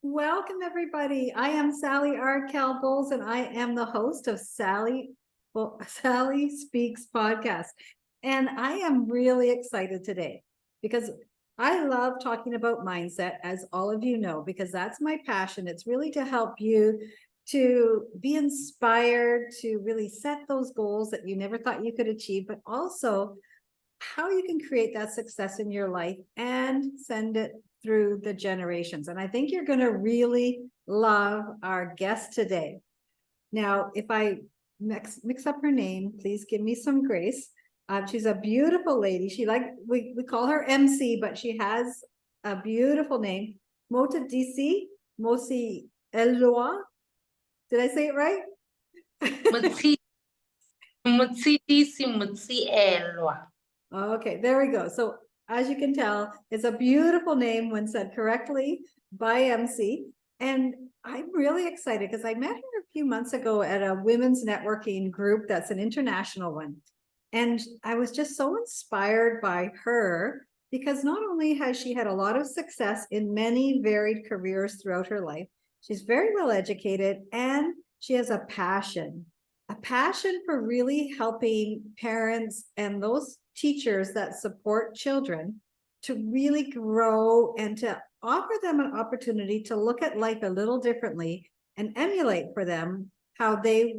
Welcome, everybody. I am Sally Arkell-Boles, and I am the host of Sally Speaks podcast. And I am really excited today because I love talking about mindset, as all of you know, because that's my passion. It's really to help you to be inspired, to really set those goals that you never thought you could achieve, but also how you can create that success in your life and send it through the generations. And I think you're going to really love our guest today. Now, if I mix up her name, please give me some grace. She's a beautiful lady. We call her MC, but she has a beautiful name. Motšelisi Motsieloa. Did I say it right? Motšelisi Motsieloa. Okay, there we go. So as you can tell, it's a beautiful name when said correctly by MC. And I'm really excited because I met her a few months ago at a women's networking group that's an international one. And I was just so inspired by her because not only has she had a lot of success in many varied careers throughout her life, she's very well educated and she has a passion for really helping parents and those teachers that support children to really grow and to offer them an opportunity to look at life a little differently and emulate for them how they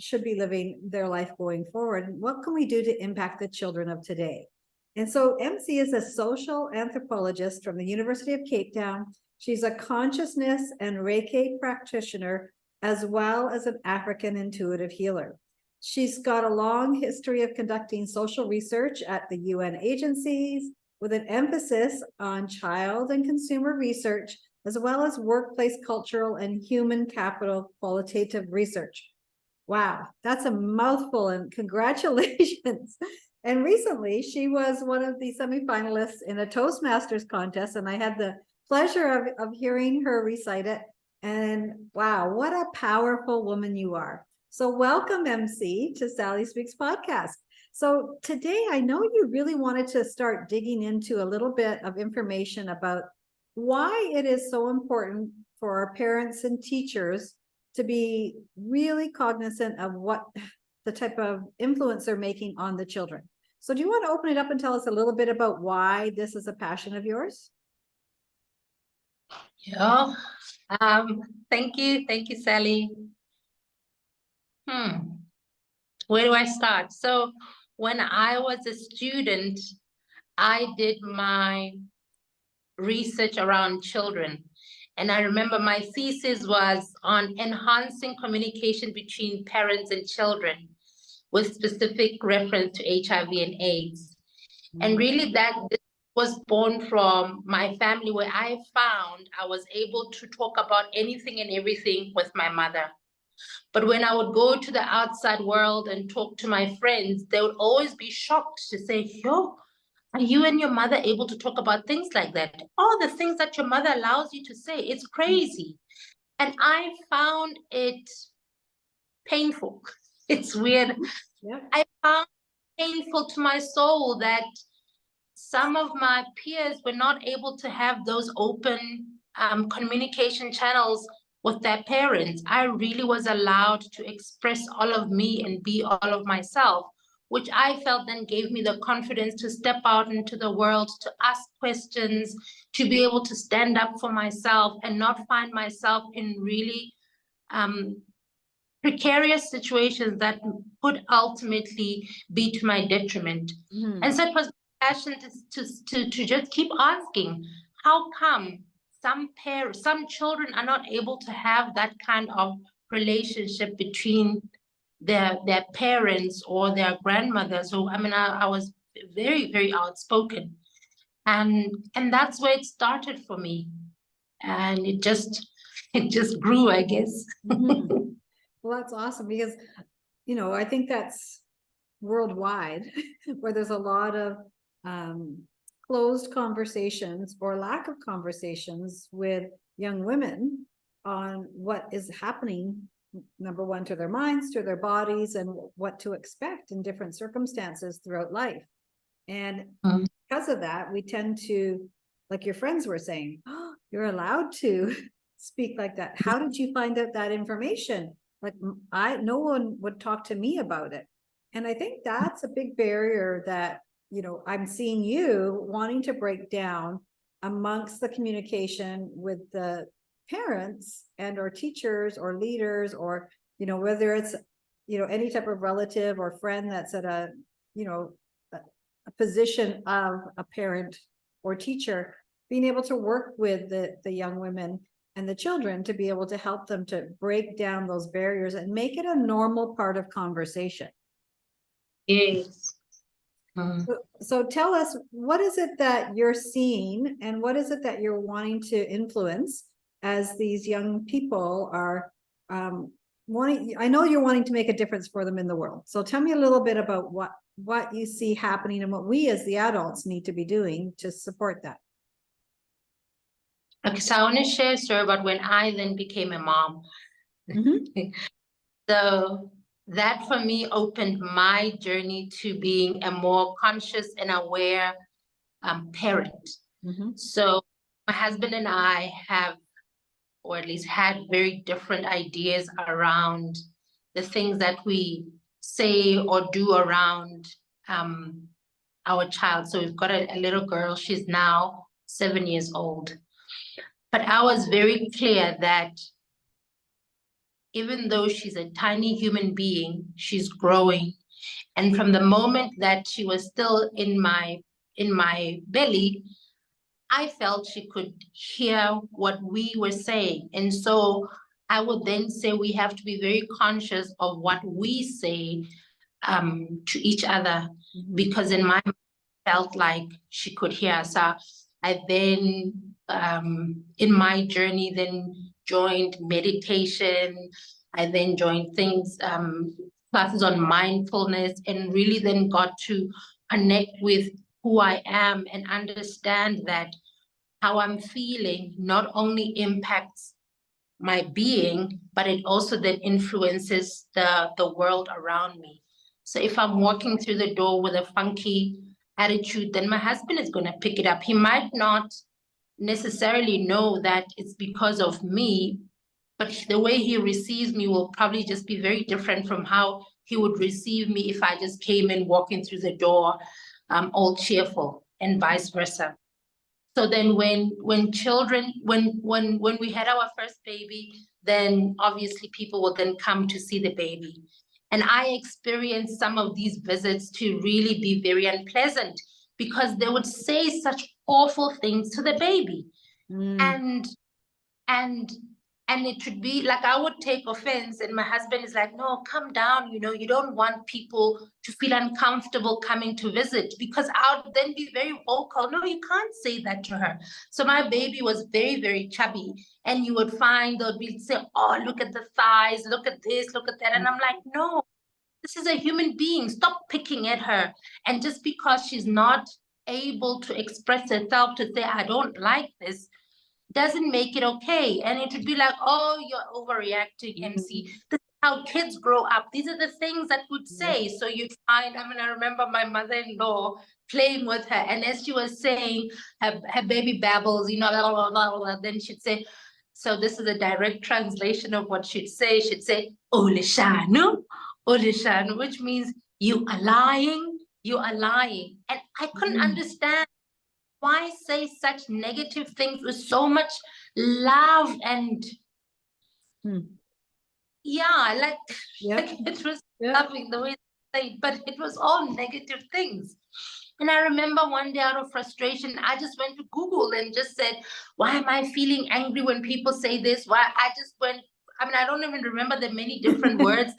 should be living their life going forward. And what can we do to impact the children of today? And so MC is a social anthropologist from the University of Cape Town. She's a consciousness and Reiki practitioner, as well as an African intuitive healer. She's got a long history of conducting social research at the UN agencies with an emphasis on child and consumer research, as well as workplace cultural and human capital qualitative research. Wow, that's a mouthful, and congratulations. And recently she was one of the semifinalists in a Toastmasters contest, and I had the pleasure of hearing her recite it. And wow, what a powerful woman you are. So welcome, MC, to Sally Speaks podcast. So today, I know you really wanted to start digging into a little bit of information about why it is so important for our parents and teachers to be really cognizant of what the type of influence they're making on the children. So do you want to open it up and tell us a little bit about why this is a passion of yours? Yeah. Thank you, Sally. Where do I start? So when I was a student, I did my research around children. And I remember my thesis was on enhancing communication between parents and children with specific reference to HIV and AIDS. And really that was born from my family, where I found I was able to talk about anything and everything with my mother. But when I would go to the outside world and talk to my friends, they would always be shocked to say, yo, are you and your mother able to talk about things like that? All the things that your mother allows you to say, it's crazy. And I found it painful. It's weird. Yeah. I found it painful to my soul that some of my peers were not able to have those open communication channels with their parents. I really was allowed to express all of me and be all of myself, which I felt then gave me the confidence to step out into the world, to ask questions, to be able to stand up for myself and not find myself in really precarious situations that could ultimately be to my detriment. And so it was passion to just keep asking, how come some children are not able to have that kind of relationship between their parents or their grandmothers? So I mean, I was very, very outspoken, and that's where it started for me, and it just grew, I guess. Well, that's awesome because, I think that's worldwide where there's a lot of closed conversations or lack of conversations with young women on what is happening, number one, to their minds, to their bodies, and what to expect in different circumstances throughout life. And because of that, we tend to, like your friends were saying, oh, you're allowed to speak like that? How did you find out that information? Like no one would talk to me about it. And I think that's a big barrier that, you know, I'm seeing you wanting to break down amongst the communication with the parents and or teachers or leaders, or, you know, whether it's, you know, any type of relative or friend that's at a, you know, a position of a parent or teacher, being able to work with the young women and the children to be able to help them to break down those barriers and make it a normal part of conversation. Yes. So tell us, what is it that you're seeing and what is it that you're wanting to influence as these young people are wanting, I know you're wanting to make a difference for them in the world. So tell me a little bit about what you see happening and what we as the adults need to be doing to support that. Okay, so I want to share a story about when I then became a mom. Mm-hmm. So that for me opened my journey to being a more conscious and aware parent. Mm-hmm. So my husband and I have, or at least had, very different ideas around the things that we say or do around our child. So we've got a little girl, she's now 7 years old. But I was very clear that even though she's a tiny human being, she's growing. And from the moment that she was still in my belly, I felt she could hear what we were saying. And so I would then say we have to be very conscious of what we say to each other, because in my mind, felt like she could hear. So I then, in my journey, then joined meditation. I then joined classes on mindfulness, and really then got to connect with who I am and understand that how I'm feeling not only impacts my being, but it also then influences the world around me. So if I'm walking through the door with a funky attitude, then my husband is going to pick it up. He might not necessarily know that it's because of me, but the way he receives me will probably just be very different from how he would receive me if I just came in walking through the door all cheerful, and vice versa. So then when we had our first baby, then obviously people will then come to see the baby. And I experienced some of these visits to really be very unpleasant, because they would say such awful things to the baby. And it would be like I would take offense, and my husband is like, no, calm down, you know, you don't want people to feel uncomfortable coming to visit, because I would then be very vocal. No, you can't say that to her. So my baby was very, very chubby, and you would find they'll be say, oh, look at the thighs, look at this, look at that. And I'm like, no, this is a human being. Stop picking at her. And just because she's not able to express herself to say, I don't like this, doesn't make it okay. And it would be like, oh, you're overreacting, MC. This is how kids grow up. These are the things that would say. So you'd find, I remember my mother-in-law playing with her, and as she was saying, her baby babbles, you know, blah, blah, blah, blah, then she'd say, so this is a direct translation of what she'd say. She'd say, Oleshanu, which means you are lying, you are lying. And I couldn't understand why say such negative things with so much love and like it was loving the way they say, but it was all negative things. And I remember one day, out of frustration, I just went to Google and just said, why am I feeling angry when people say this? Why I just went, I don't even remember the many different words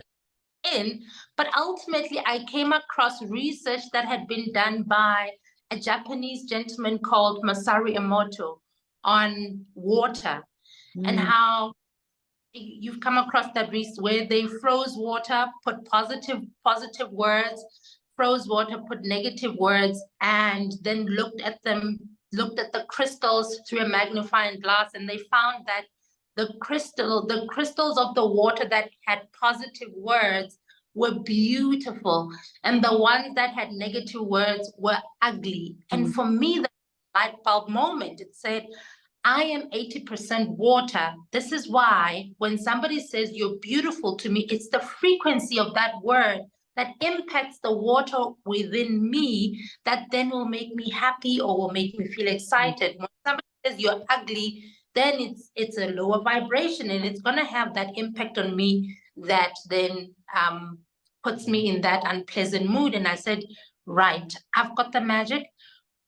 but ultimately I came across research that had been done by a Japanese gentleman called Masaru Emoto on water, and how you've come across that research where they froze water, put positive words, froze water, put negative words, and then looked at the crystals through a magnifying glass, and they found that the crystals of the water that had positive words were beautiful, and the ones that had negative words were ugly. And for me, the light bulb moment, it said, I am 80% water. This is why when somebody says you're beautiful to me, it's the frequency of that word that impacts the water within me that then will make me happy or will make me feel excited. When somebody says you're ugly, then it's a lower vibration, and it's going to have that impact on me that then puts me in that unpleasant mood. And I said, right, I've got the magic.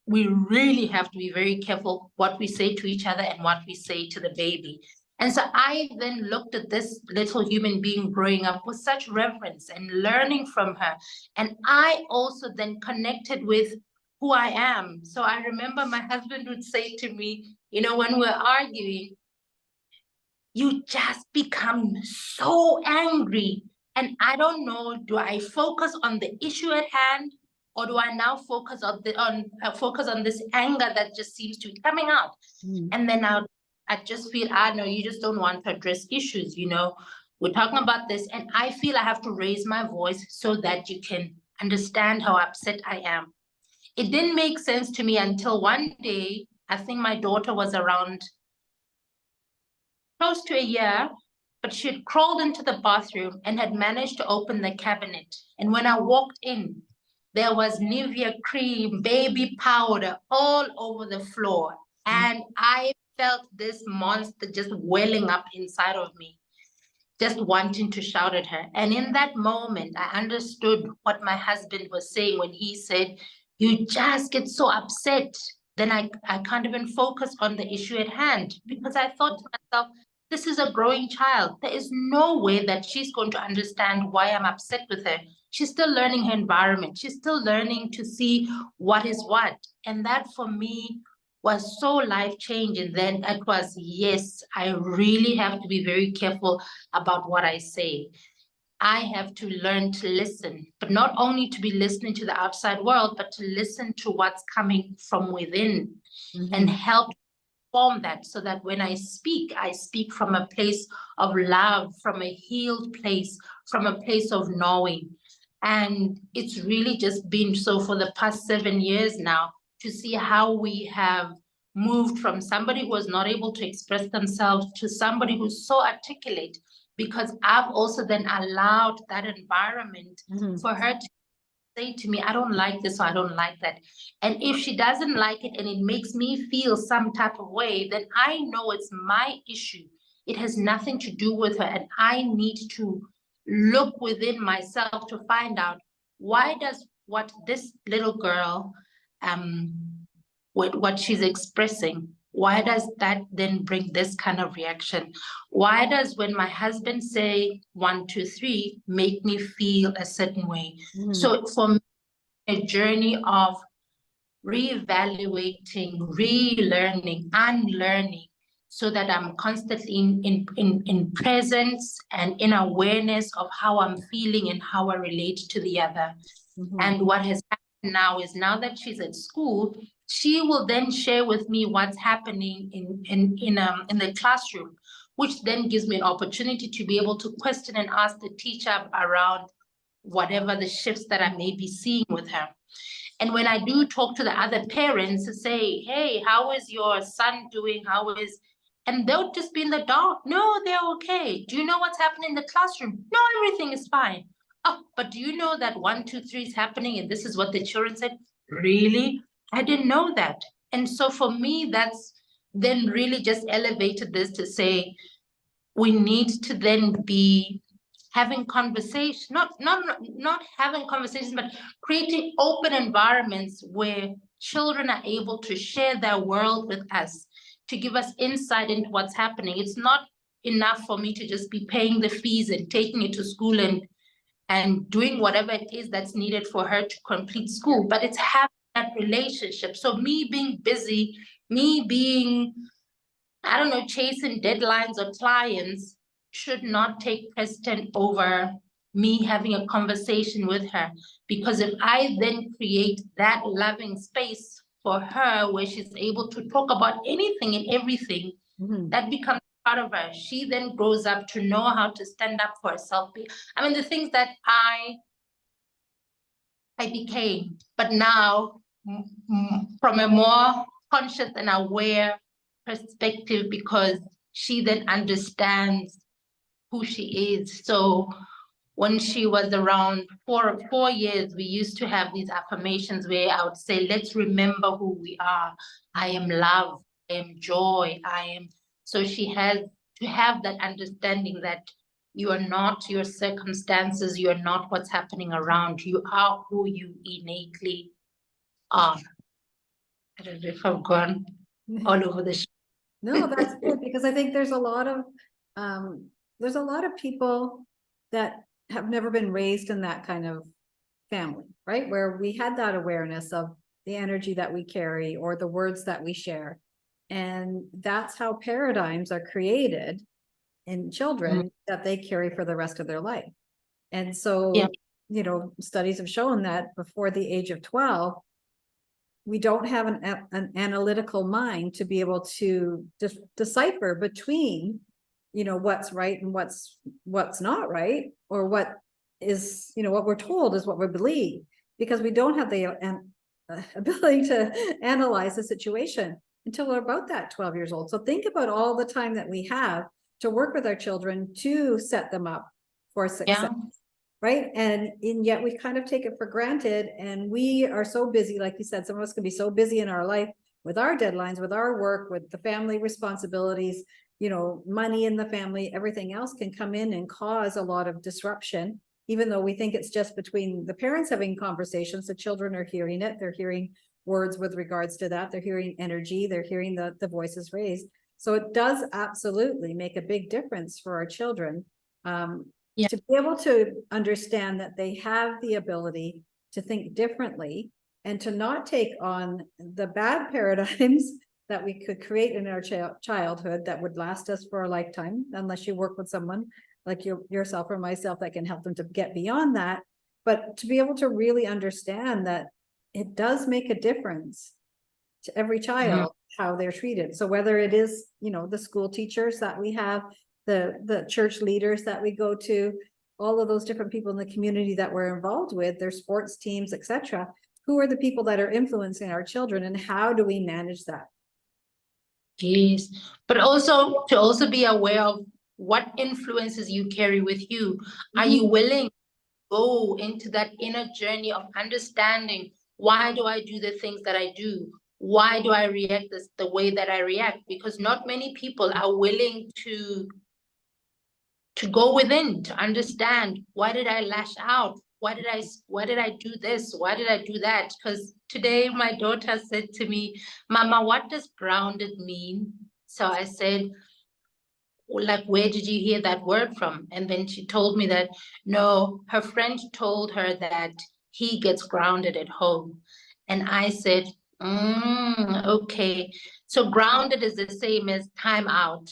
We really have to be very careful what we say to each other and what we say to the baby. And so I then looked at this little human being growing up with such reverence and learning from her. And I also then connected with who I am. So I remember my husband would say to me, you know, when we're arguing, you just become so angry. And I don't know, do I focus on the issue at hand, or do I now focus on this anger that just seems to be coming out? And then I just feel, I know you just don't want to address issues, you know. We're talking about this, and I feel I have to raise my voice so that you can understand how upset I am. It didn't make sense to me until one day, I think my daughter was around close to a year, but she had crawled into the bathroom and had managed to open the cabinet. And when I walked in, there was Nivea cream, baby powder all over the floor. And I felt this monster just welling up inside of me, just wanting to shout at her. And in that moment, I understood what my husband was saying when he said, you just get so upset. Then I can't even focus on the issue at hand, because I thought to myself, this is a growing child. There is no way that she's going to understand why I'm upset with her. She's still learning her environment. She's still learning to see what is what. And that for me was so life-changing. Then it was, yes, I really have to be very careful about what I say. I have to learn to listen, but not only to be listening to the outside world, but to listen to what's coming from within and help form that, so that when I speak from a place of love, from a healed place, from a place of knowing. And it's really just been so for the past 7 years now, to see how we have moved from somebody who was not able to express themselves to somebody who's so articulate, because I've also then allowed that environment for her to say to me, I don't like this or I don't like that. And if she doesn't like it and it makes me feel some type of way, then I know it's my issue. It has nothing to do with her. And I need to look within myself to find out, why does what this little girl, what she's expressing, why does that then bring this kind of reaction? Why does when my husband say 1, 2, 3 make me feel a certain way? So for me, a journey of reevaluating, relearning, unlearning, so that I'm constantly in presence and in awareness of how I'm feeling and how I relate to the other. And what has happened now is, now that she's at school, she will then share with me what's happening in the classroom, which then gives me an opportunity to be able to question and ask the teacher around whatever the shifts that I may be seeing with her. And when I do talk to the other parents to say, hey, how is your son doing? And they'll just be in the dark. No, they're okay. Do you know what's happening in the classroom? No, everything is fine. Oh, but do you know that 1, 2, 3 is happening? And this is what the children said. Really? I didn't know that. And so for me, that's then really just elevated this to say, we need to then be having conversations, not having conversations, but creating open environments where children are able to share their world with us, to give us insight into what's happening. It's not enough for me to just be paying the fees and taking it to school and doing whatever it is that's needed for her to complete school, but it's having that relationship. So me being busy, me being, I don't know, chasing deadlines or clients should not take precedent over me having a conversation with her. Because if I then create that loving space for her where she's able to talk about anything and everything, that becomes part of her. She then grows up to know how to stand up for herself. I mean, the things that I became, but now from a more conscious and aware perspective because she then understands who she is. So when she was around 4 years, we used to have these affirmations where I would say, let's remember who we are. I am love, I am joy, I am. So she has to have that understanding that you are not your circumstances, you are not what's happening around. You are who you innately are. I don't know if I've gone all over the No, that's good, because I think there's a lot of people that have never been raised in that kind of family, right? Where we had that awareness of the energy that we carry or the words that we share. And that's how paradigms are created in children that they carry for the rest of their life. And so, studies have shown that before the age of 12, we don't have an analytical mind to be able to decipher between, what's right and what's not right, or what is, what we're told is what we believe, because we don't have the ability to analyze the situation until we're about that 12 years old. So think about all the time that we have to work with our children to set them up for success. Right. And yet we kind of take it for granted. And we are so busy, like you said, some of us can be so busy in our life with our deadlines, with our work, with the family responsibilities, money in the family, everything else can come in and cause a lot of disruption. Even though we think it's just between the parents having conversations, the children are hearing it. They're hearing words with regards to that. They're hearing energy. They're hearing the voices raised. So it does absolutely make a big difference for our children. To be able to understand that they have the ability to think differently and to not take on the bad paradigms that we could create in our childhood that would last us for a lifetime, unless you work with someone like yourself or myself that can help them to get beyond that. But to be able to really understand that it does make a difference to every child, how they're treated. So whether it is, the school teachers that we have, the church leaders that we go to, all of those different people in the community that we're involved with, their sports teams, etc. Who are the people that are influencing our children, and how do we manage that? Yes, but also to be aware of what influences you carry with you. Are you willing to go into that inner journey of understanding, why do I do the things that I do? Why do I react the way that I react? Because not many people are willing to go within, to understand, why did I lash out? Why did I do this? Why did I do that? Because today my daughter said to me, Mama, what does grounded mean? So I said, like, where did you hear that word from? And then she told me that, no, her friend told her that he gets grounded at home. And I said, okay. So grounded is the same as time out.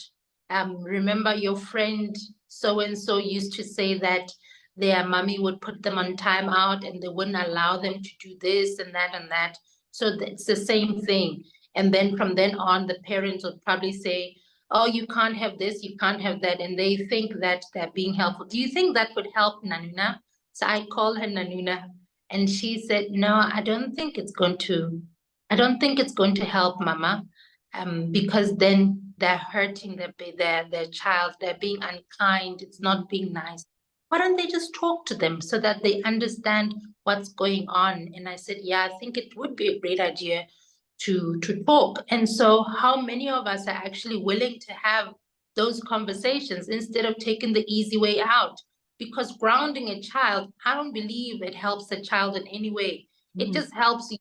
Remember your friend so-and-so used to say that their mommy would put them on time out and they wouldn't allow them to do this and that and that. So it's the same thing. And then from then on, the parents would probably say, oh, you can't have this, you can't have that. And they think that they're being helpful. Do you think that would help Nanuna? So I called her Nanuna and she said, no, I don't think it's going to help, Mama. Because then they're hurting their child, they're being unkind, it's not being nice. Why don't they just talk to them so that they understand what's going on? And I said, yeah, I think it would be a great idea to talk. And so how many of us are actually willing to have those conversations instead of taking the easy way out? Because grounding a child, I don't believe it helps a child in any way. It just helps you.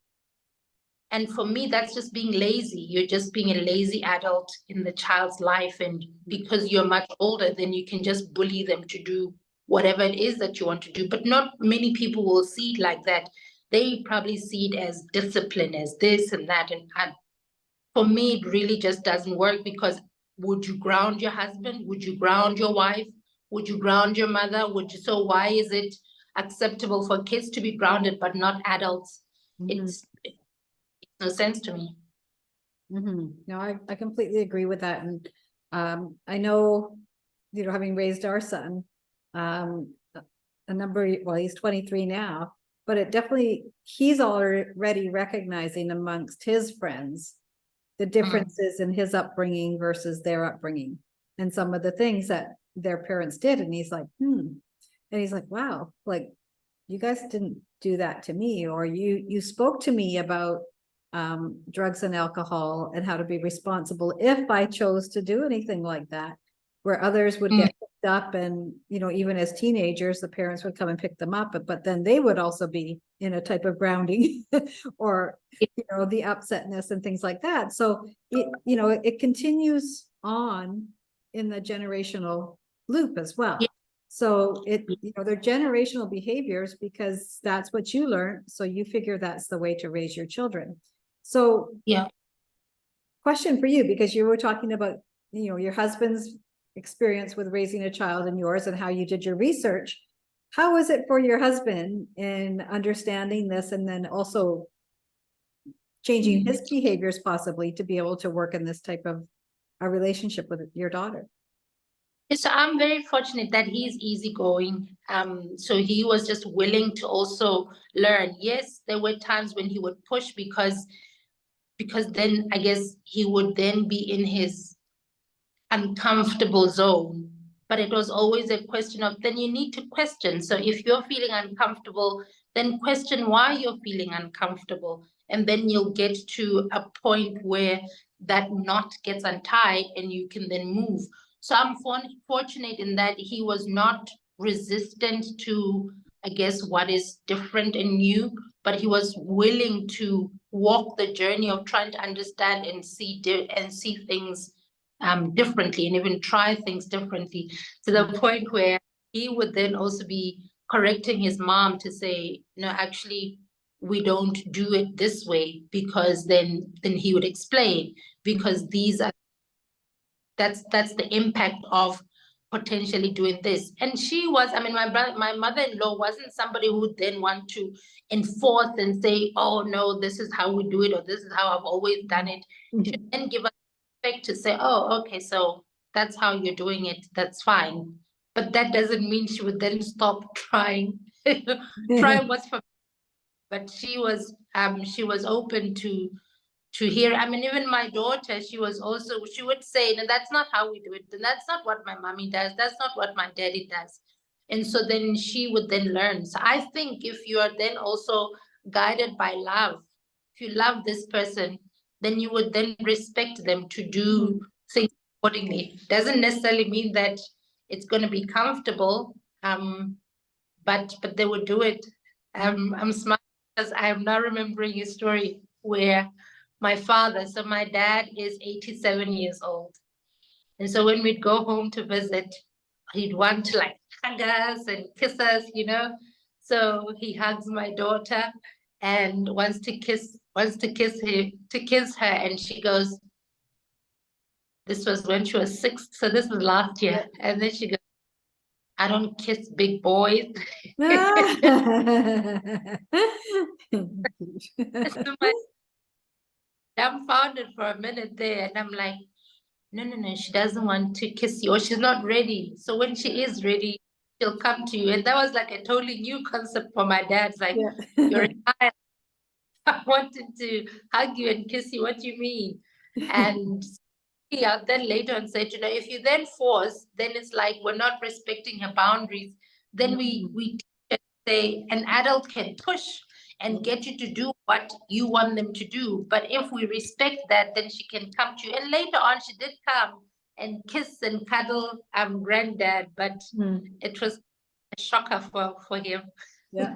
And for me, that's just being lazy. You're just being a lazy adult in the child's life. And because you're much older, then you can just bully them to do whatever it is that you want to do. But not many people will see it like that. They probably see it as discipline, as this and that. And for me, it really just doesn't work, because would you ground your husband? Would you ground your wife? Would you ground your mother? So why is it acceptable for kids to be grounded, but not adults? It's no sense to me. No, I completely agree with that. And I know, having raised our son, he's 23 now, but he's already recognizing amongst his friends the differences in his upbringing versus their upbringing, and some of the things that their parents did. And he's like, and he's like, wow, like, you guys didn't do that to me, or you spoke to me about drugs and alcohol and how to be responsible if I chose to do anything like that, where others would get picked up, and even as teenagers the parents would come and pick them up, but then they would also be in a type of grounding or the upsetness and things like that. So it continues on in the generational loop as well. So they're generational behaviors because that's what you learned. So you figure that's the way to raise your children. So question for you, because you were talking about, your husband's experience with raising a child and yours and how you did your research. How was it for your husband in understanding this and then also changing his behaviors possibly to be able to work in this type of a relationship with your daughter? So I'm very fortunate that he's easygoing. So he was just willing to also learn. Yes, there were times when he would push because then I guess he would then be in his uncomfortable zone. But it was always a question of, then you need to question. So if you're feeling uncomfortable, then question why you're feeling uncomfortable. And then you'll get to a point where that knot gets untied and you can then move. So I'm fortunate in that he was not resistant to, I guess, what is different and new, but he was willing to walk the journey of trying to understand and see things differently, and even try things differently, to the point where he would then also be correcting his mom to say, no, actually, we don't do it this way, because then he would explain, because that's the impact of potentially doing this. And she was, I mean, my mother-in-law wasn't somebody who would then want to enforce and say, oh no, this is how we do it, or this is how I've always done it. She would then give us respect to say, oh, okay, so that's how you're doing it, that's fine. But that doesn't mean she would then stop trying what's for. But she was open to hear. I mean, even my daughter, she would say, no, that's not how we do it. And that's not what my mommy does. That's not what my daddy does. And so then she would then learn. So I think if you are then also guided by love, if you love this person, then you would then respect them to do things accordingly. Doesn't necessarily mean that it's going to be comfortable, but they would do it. I'm smiling because I'm now remembering a story where my father, so my dad is 87 years old. And so when we'd go home to visit, he'd want to like hug us and kiss us, So he hugs my daughter and wants to kiss her. And she goes, this was when she was 6. So this was last year. Yeah. And then she goes, I don't kiss big boys. Dumbfounded for a minute there, and I'm like, no, she doesn't want to kiss you, or she's not ready. So when she is ready, she'll come to you. And that was like a totally new concept for my dad. It's like, you're a child. I wanted to hug you and kiss you. What do you mean? And then later on said, if you then force, then it's like we're not respecting her boundaries. Then we say an adult can push and get you to do what you want them to do. But if we respect that, then she can come to you. And later on, she did come and kiss and cuddle granddad, but it was a shocker for him. Yeah.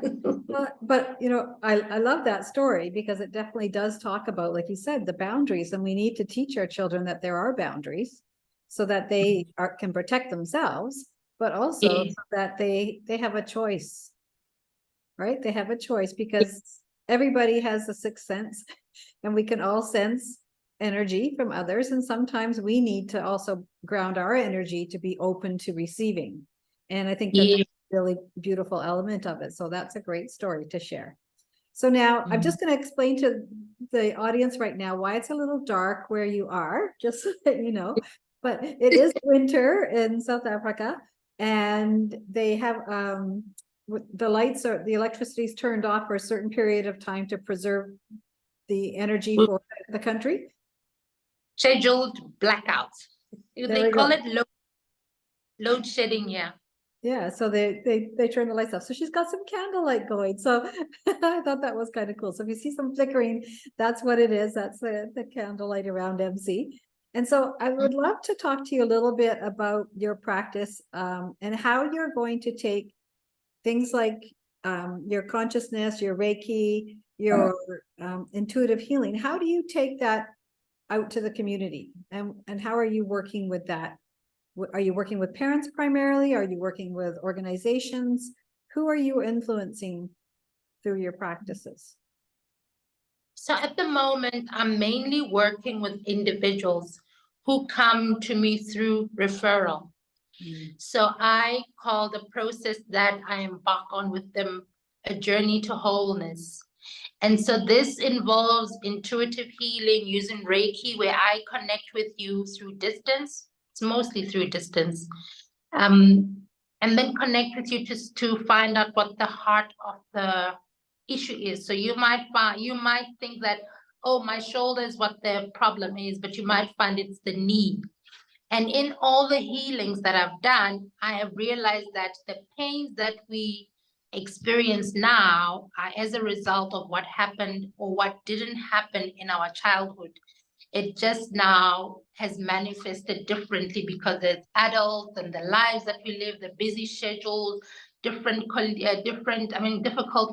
But I love that story because it definitely does talk about, like you said, the boundaries, and we need to teach our children that there are boundaries so that they can protect themselves, but also so that they have a choice. Right? They have a choice, because everybody has a sixth sense and we can all sense energy from others. And sometimes we need to also ground our energy to be open to receiving. And I think that's a really beautiful element of it. So that's a great story to share. So now I'm just going to explain to the audience right now why it's a little dark where you are, just so that you know, but it is winter in South Africa, and they have the lights or the electricity is turned off for a certain period of time to preserve the energy for the country. scheduled blackouts. They we call go. it load shedding, yeah. Yeah, so they turn the lights off. So she's got some candlelight going. So I thought that was kind of cool. So if you see some flickering, that's what it is. That's the candlelight around MC. And so I would love to talk to you a little bit about your practice and how you're going to take things like your consciousness, your Reiki, your intuitive healing. How do you take that out to the community? And how are you working with that? Are you working with parents primarily? Are you working with organizations? Who are you influencing through your practices? So at the moment, I'm mainly working with individuals who come to me through referral. So I call the process that I embark on with them a journey to wholeness. And so this involves intuitive healing using Reiki, where I connect with you through distance. It's mostly through distance. And then connect with you to find out what the heart of the issue is. So you might think that, oh, my shoulder is what the problem is, but you might find it's the knee. And in all the healings that I've done, I have realized that the pains that we experience now are as a result of what happened or what didn't happen in our childhood. It just now has manifested differently because as adults and the lives that we live, the busy schedules, difficult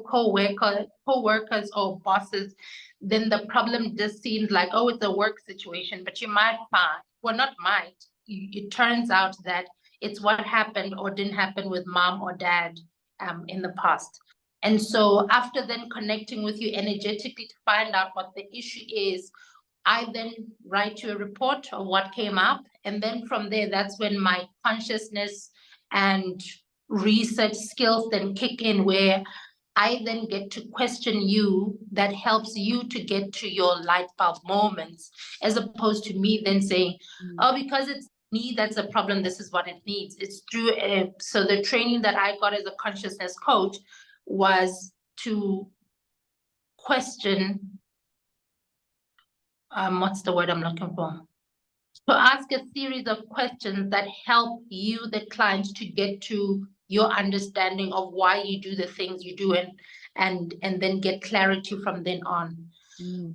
co-workers or bosses, then the problem just seems like, oh, it's a work situation. But you might find, well, not might, it turns out that it's what happened or didn't happen with mom or dad in the past. And so after then connecting with you energetically to find out what the issue is, I then write you a report of what came up. And then from there, that's when my consciousness and research skills then kick in, where I then get to question you. That helps you to get to your light bulb moments, as opposed to me then saying, oh, because it's me, that's a problem, this is what it needs. It's through, so the training that I got as a consciousness coach was to question, what's the word I'm looking for? To ask a series of questions that help you, the client, to get to your understanding of why you do the things you do, and then get clarity from then on.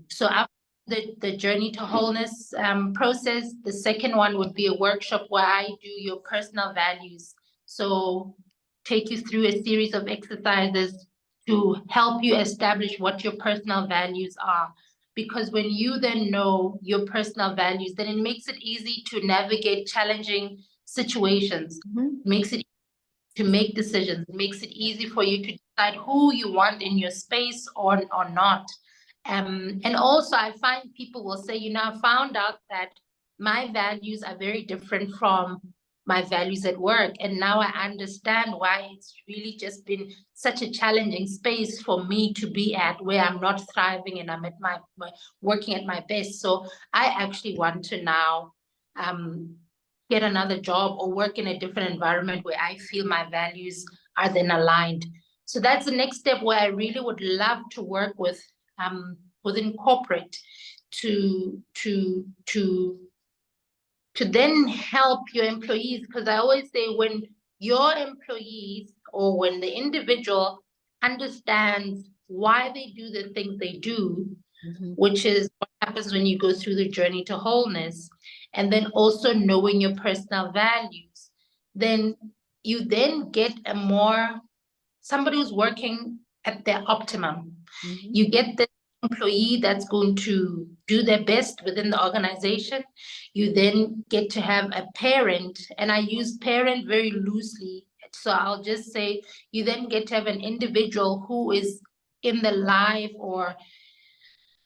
So after the journey to wholeness process, the second one would be a workshop where I do your personal values. So take you through a series of exercises to help you establish what your personal values are. Because when you then know your personal values, then it makes it easy to navigate challenging situations. It makes it to make decisions. It makes it easy for you to decide who you want in your space or not. And also I find people will say, I found out that my values are very different from my values at work. And now I understand why it's really just been such a challenging space for me to be at, where I'm not thriving and I'm at my working at my best. So I actually want to now get another job or work in a different environment where I feel my values are then aligned. So that's the next step, where I really would love to work with within corporate to then help your employees. Because I always say, when your employees or when the individual understands why they do the things they do, which is what happens when you go through the journey to wholeness, and then also knowing your personal values, then you then get somebody who's working at their optimum. You get the employee that's going to do their best within the organization. You then get to have a parent, and I use parent very loosely. So I'll just say you then get to have an individual who is in the life or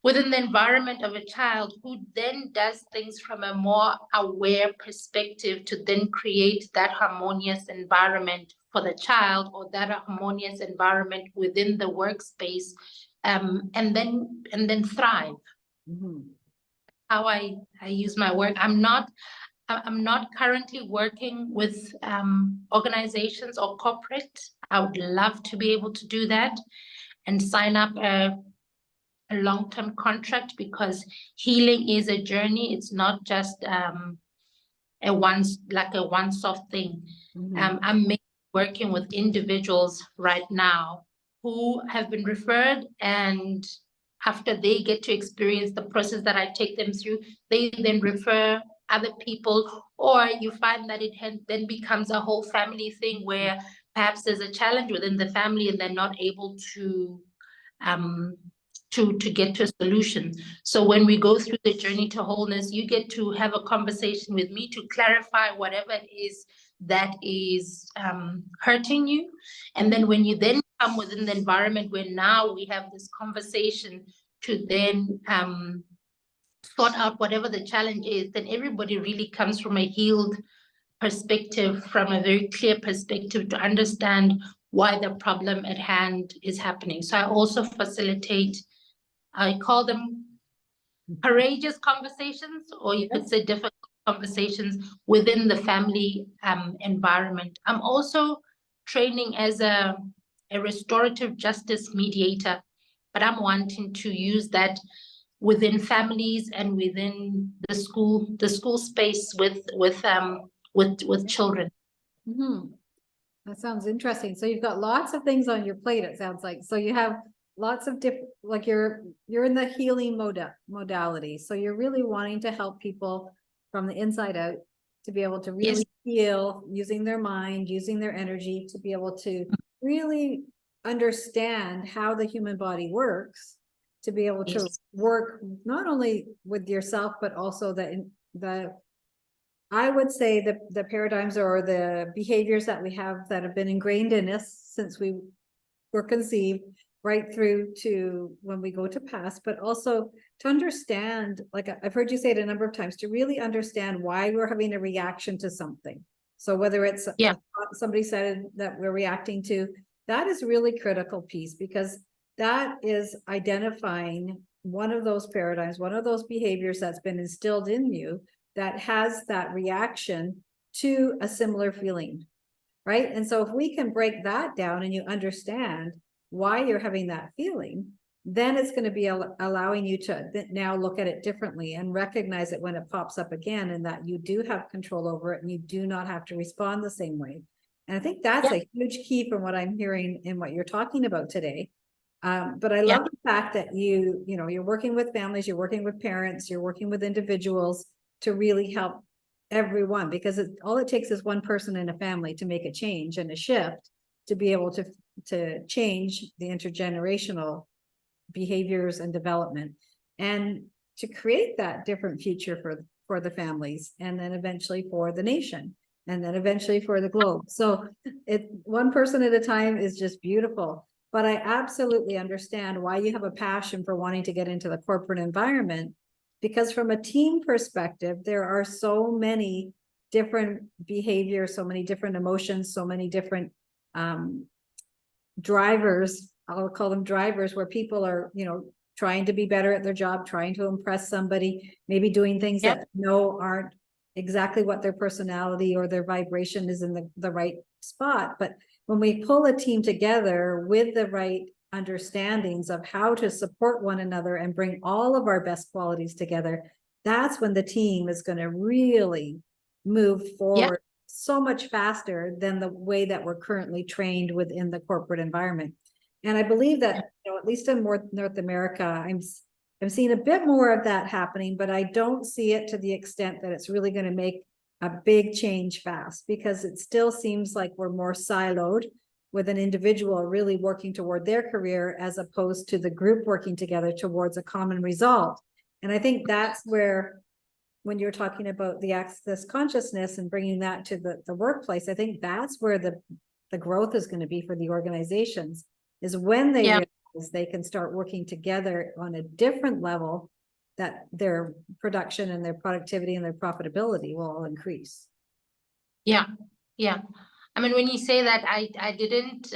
within the environment of a child, who then does things from a more aware perspective to then create that harmonious environment for the child, or that harmonious environment within the workspace, and then thrive. How I use my work. I'm not currently working with organizations or corporate. I would love to be able to do that and sign up a long-term contract, because healing is a journey. It's not just a one-off thing. I'm working with individuals right now who have been referred, and after they get to experience the process that I take them through, they then refer other people, or you find that it then becomes a whole family thing where perhaps there's a challenge within the family and they're not able to get to a solution. So when we go through the journey to wholeness, you get to have a conversation with me to clarify whatever it is that is hurting you. And then when you then come within the environment where now we have this conversation to then sort out whatever the challenge is, then everybody really comes from a healed perspective, from a very clear perspective, to understand why the problem at hand is happening. So I also facilitate, I call them courageous conversations, or you could say difficult conversations within the family environment. I'm also training as a restorative justice mediator, but I'm wanting to use that within families and within the school space with children. That sounds interesting. So you've got lots of things on your plate, it sounds like. So you have lots of different, like you're in the healing modality. So you're really wanting to help people from the inside out to be able to really heal using their mind, using their energy, to be able to really understand how the human body works, to be able to work not only with yourself, but also I would say the paradigms or the behaviors that we have that have been ingrained in us since we were conceived, right through to when we go to past, but also to understand, like I've heard you say it a number of times, to really understand why we're having a reaction to something. So whether it's somebody said that we're reacting to, that is really critical piece, because that is identifying one of those paradigms, one of those behaviors that's been instilled in you that has that reaction to a similar feeling, right? And so if we can break that down and you understand why you're having that feeling, then it's going to be allowing you to now look at it differently and recognize it when it pops up again, and that you do have control over it and you do not have to respond the same way. And I think that's a huge key from what I'm hearing in what you're talking about today. But I love the fact that you're working with families, you're working with parents, you're working with individuals to really help everyone, because all it takes is one person in a family to make a change and a shift to be able to change the intergenerational behaviors and development, and to create that different future for the families, and then eventually for the nation, and then eventually for the globe. So one person at a time is just beautiful. But I absolutely understand why you have a passion for wanting to get into the corporate environment, because from a team perspective, there are so many different behaviors, so many different emotions, so many different drivers. I'll call them drivers, where people are, trying to be better at their job, trying to impress somebody, maybe doing things that aren't exactly what their personality or their vibration is in the right spot. But when we pull a team together with the right understandings of how to support one another and bring all of our best qualities together, that's when the team is going to really move forward so much faster than the way that we're currently trained within the corporate environment. And I believe that, at least in North America, I'm seeing a bit more of that happening, but I don't see it to the extent that it's really going to make a big change fast, because it still seems like we're more siloed, with an individual really working toward their career as opposed to the group working together towards a common result. And I think that's where, when you're talking about the access consciousness and bringing that to the workplace, I think that's where the growth is going to be for the organizations, is when they realize they can start working together on a different level, that their production and their productivity and their profitability will all increase. Yeah. I mean, when you say that, I didn't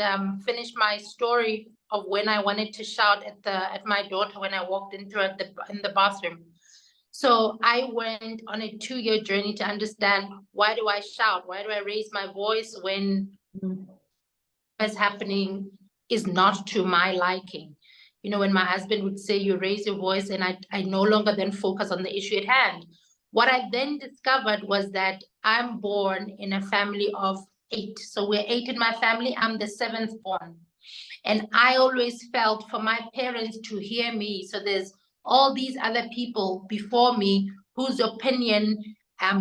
finish my story of when I wanted to shout at my daughter when I walked into her in the bathroom. So I went on a 2-year journey to understand, why do I shout? Why do I raise my voice when what's happening is not to my liking? when my husband would say, you raise your voice, and I no longer then focus on the issue at hand. What I then discovered was that I'm born in a family of 8. So we're 8 in my family. I'm the 7th born. And I always felt for my parents to hear me. So there's all these other people before me whose opinion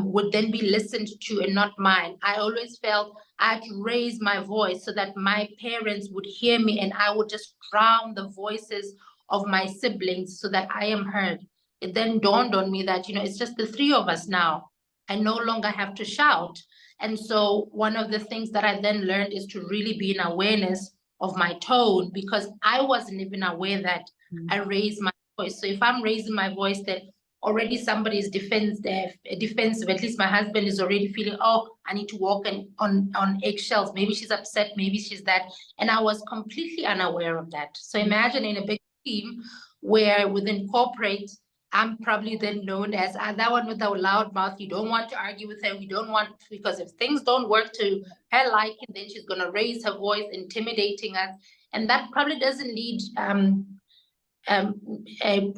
would then be listened to and not mine. I always felt I had to raise my voice so that my parents would hear me, and I would just drown the voices of my siblings so that I am heard. It then dawned on me that, it's just the 3 of us now. I no longer have to shout. And so one of the things that I then learned is to really be in awareness of my tone, because I wasn't even aware that I raised my voice. So if I'm raising my voice, then already somebody is defensive. At least my husband is already feeling, oh, I need to walk on eggshells. Maybe she's upset. Maybe she's that. And I was completely unaware of that. So imagine in a big team where within corporate, I'm probably then known as that one with the loud mouth. You don't want to argue with her. We don't want, because if things don't work to her liking, then she's going to raise her voice, intimidating us. And that probably doesn't lead,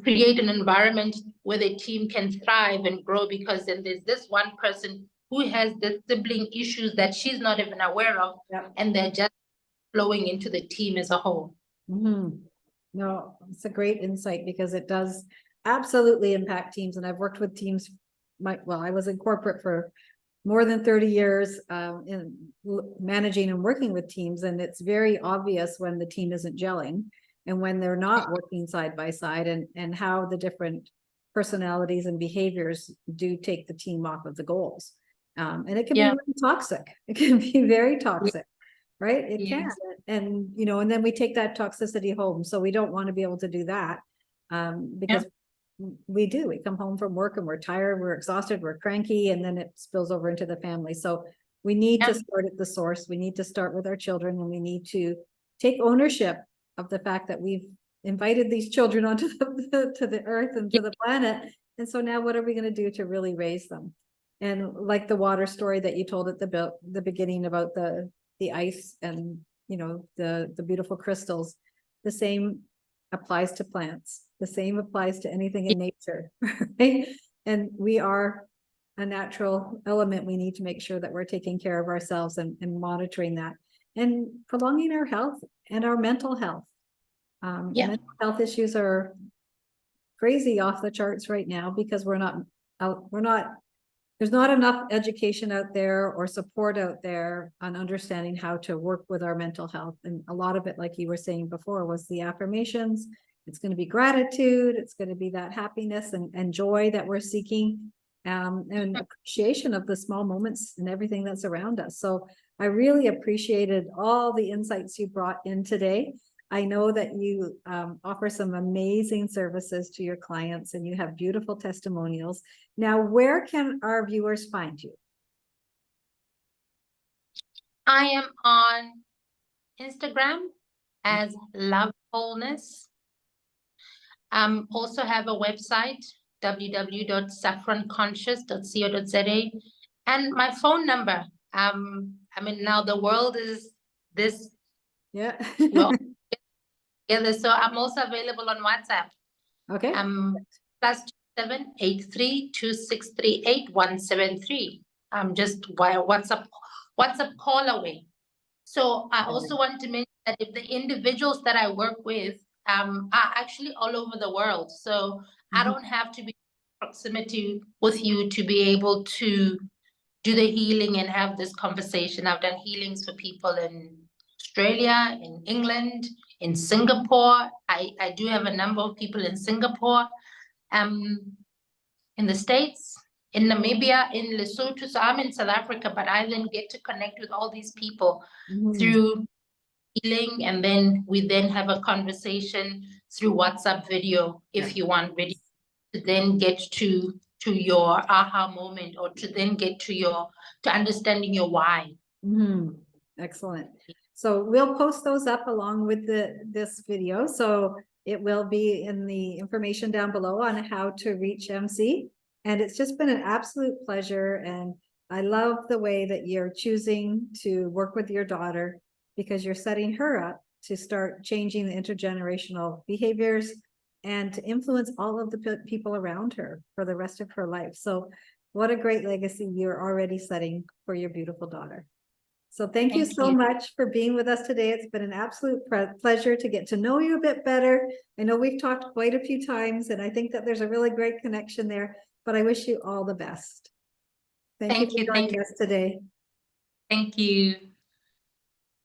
create an environment where the team can thrive and grow, because then there's this one person who has the sibling issues that she's not even aware of. Yep. And they're just flowing into the team as a whole. Mm-hmm. No, it's a great insight, because it does absolutely impact teams. And I've worked with teams. I was in corporate for more than 30 years in managing and working with teams. And it's very obvious when the team isn't gelling and when they're not working side by side, and how the different personalities and behaviors do take the team off of the goals. And it can be really toxic. It can be very toxic. Right? It can. And, and then we take that toxicity home. So we don't want to be able to do that, because we come home from work and we're tired, we're exhausted, we're cranky, and then it spills over into the family. So we need to start at the source. We need to start with our children, and we need to take ownership of the fact that we've invited these children onto the earth and to the planet. And so now what are we going to do to really raise them? And like the water story that you told at the beginning about the ice and the beautiful crystals, the same applies to plants, the same applies to anything in nature, right? And we are a natural element. We need to make sure that we're taking care of ourselves and monitoring that, and prolonging our health and our mental health. Mental health issues are crazy off the charts right now, because there's not enough education out there or support out there on understanding how to work with our mental health. And a lot of it, like you were saying before, was the affirmations. It's going to be gratitude. It's going to be that happiness and joy that we're seeking, and appreciation of the small moments and everything that's around us. So I really appreciated all the insights you brought in today. I know that you offer some amazing services to your clients, and you have beautiful testimonials. Now, where can our viewers find you? I am on Instagram as Love Wholeness. Also have a website, www.saffronconscious.co.za, and my phone number. Now the world is this. Yeah. So I'm also available on WhatsApp. Okay. +278326387173. I'm just via WhatsApp call away. So I also want to mention that if the individuals that I work with are actually all over the world. So I don't have to be in proximity with you to be able to do the healing and have this conversation. I've done healings for people in Australia, in England, in Singapore. I do have a number of people in Singapore, in the States, in Namibia, in Lesotho. So I'm in South Africa, but I then get to connect with all these people through healing, and then we then have a conversation through WhatsApp video, if you want video, to then get to your aha moment, or to then get to understanding your why. Excellent. So we'll post those up along with this video. So it will be in the information down below on how to reach MC. And it's just been an absolute pleasure. And I love the way that you're choosing to work with your daughter, because you're setting her up to start changing the intergenerational behaviors and to influence all of the people around her for the rest of her life. So what a great legacy you're already setting for your beautiful daughter. So thank you so much for being with us today. It's been an absolute pleasure to get to know you a bit better. I know we've talked quite a few times, and I think that there's a really great connection there, but I wish you all the best. Thank you for joining us today. Thank you.